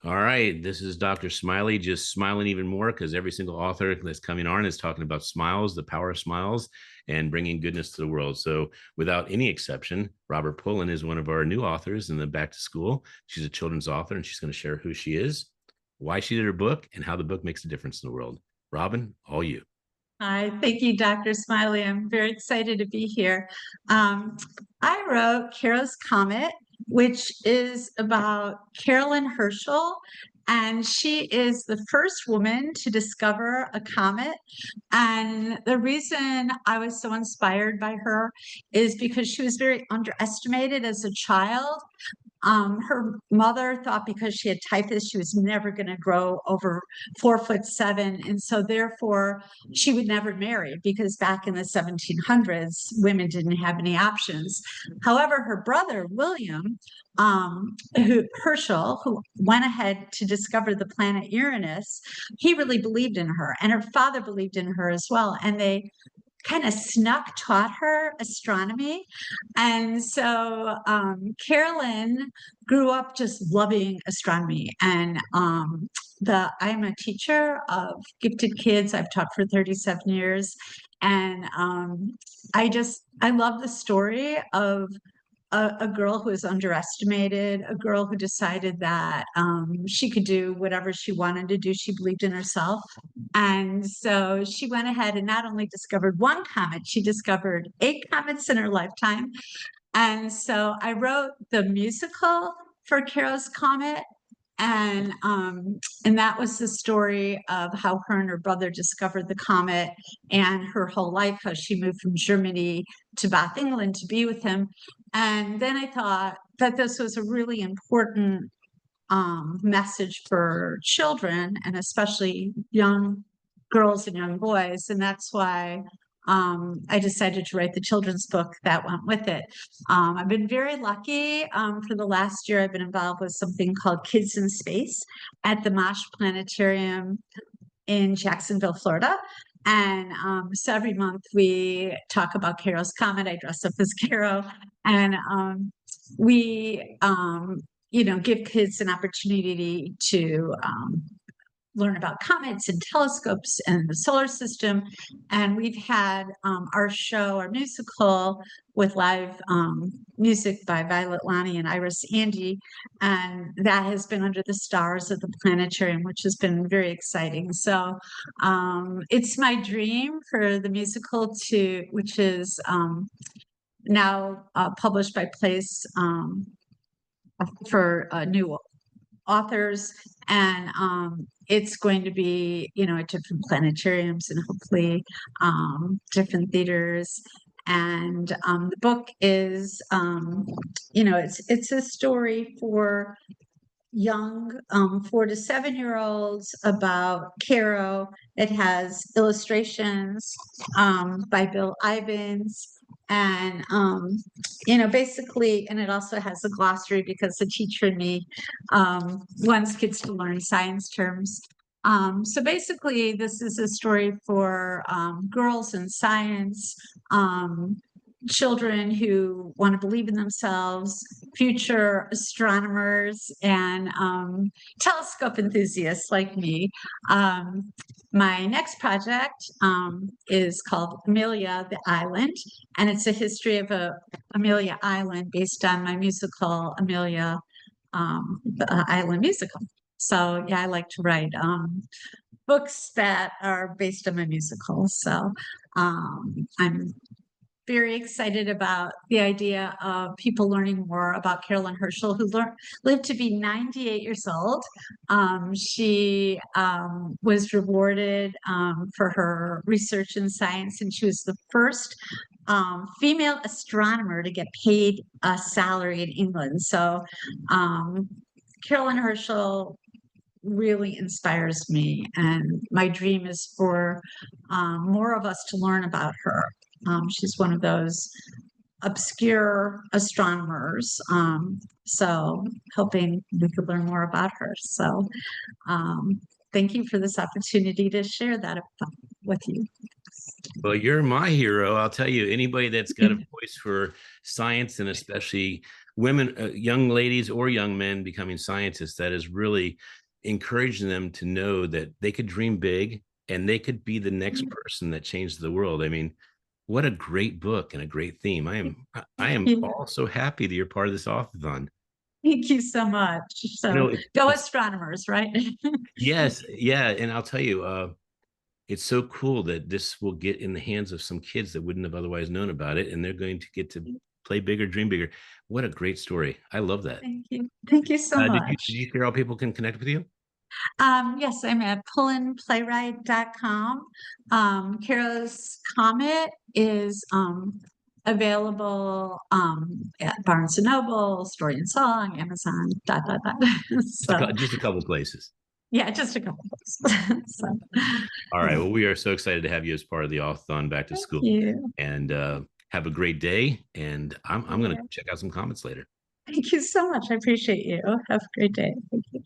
All right, this is Dr. Smiley, just smiling even more because every single author that's coming on is talking about smiles, the power of smiles, and bringing goodness to the world. So, without any exception, Robert Pullen is one of our new authors in the Back to School. She's a children's author, and she's going to share who she is, why she did her book, and how the book makes a difference in the world. Robin, all you. Hi, thank you, Dr. Smiley. I'm very excited to be here. Um, I wrote Carol's Comet, which is about Carolyn Herschel, and she is the first woman to discover a comet. And the reason I was so inspired by her is because she was very underestimated as a child. Her mother thought because she had typhus, she was never going to grow over 4'7". And so therefore she would never marry because back in the 1700s, women didn't have any options. However, her brother, William, Herschel, who went ahead to discover the planet Uranus, he really believed in her and her father believed in her as well. And they kind of snuck taught her astronomy. And so Carolyn grew up just loving astronomy. And I'm a teacher of gifted kids. I've taught for 37 years. And I love the story of a girl who was underestimated, a girl who decided that she could do whatever she wanted to do. She believed in herself. And so she went ahead and not only discovered one comet, she discovered 8 comets in her lifetime. And so I wrote the musical for Carol's Comet. And that was the story of how her and her brother discovered the comet and her whole life, how she moved from Germany to Bath, England to be with him. And then I thought that this was a really important message for children and especially young girls and young boys. And that's why I decided to write the children's book that went with it. I've been very lucky. For the last year, I've been involved with something called Kids in Space at the Mosh Planetarium in Jacksonville, Florida. And so every month we talk about Carol's Comet. I dress up as Carol, and we give kids an opportunity to learn about comets and telescopes and the solar system. And we've had our show, our musical with live music by Violet Lonnie and Iris Andy. And that has been under the stars of the planetarium, which has been very exciting. So it's my dream for the musical which is now published by Place for new authors, and it's going to be at different planetariums and hopefully different theaters. And the book is it's a story for young 4 to 7 year olds about Caro. It has illustrations by Bill Ivins, and basically, and it also has a glossary because the teacher in me wants kids to learn science terms. So basically, this is a story for girls in science, children who want to believe in themselves, future astronomers, and telescope enthusiasts like me. My next project is called Amelia the Island, and it's a history of Amelia Island based on my musical Amelia the Island musical. So yeah, I like to write books that are based on my musical. So I'm very excited about the idea of people learning more about Carolyn Herschel, who lived to be 98 years old. She was rewarded for her research in science, and she was the first female astronomer to get paid a salary in England. So Carolyn Herschel really inspires me, and my dream is for more of us to learn about her. She's one of those obscure astronomers, so hoping we could learn more about her. So thank you for this opportunity to share that with you. Well, you're my hero. I'll tell you, anybody that's got a voice for science and especially women, young ladies or young men becoming scientists, that is really encouraging them to know that they could dream big and they could be the next person that changed the world. I mean, what a great book and a great theme. I am Yeah. also happy that you're part of this author. Thank you so much. You So know, go it's astronomers, right? yes, yeah, and I'll tell you, it's so cool that this will get in the hands of some kids that wouldn't have otherwise known about it, and they're going to get to play bigger, dream bigger. What a great story! I love that. Thank you. Thank you so Did much. you hear how people can connect with you? Yes, I'm at pullenplaywright.com. Kara's Comet is available at Barnes and Noble, Story and Song, Amazon, dot, dot, dot. So, Just a couple places. yeah, just a couple of so, All right. yeah. Well, we are so excited to have you as part of the Authon Back to Thank School, you. and have a great day. And I'm going to Yeah. check out some comments later. Thank you so much. I appreciate you. Have a great day. Thank you.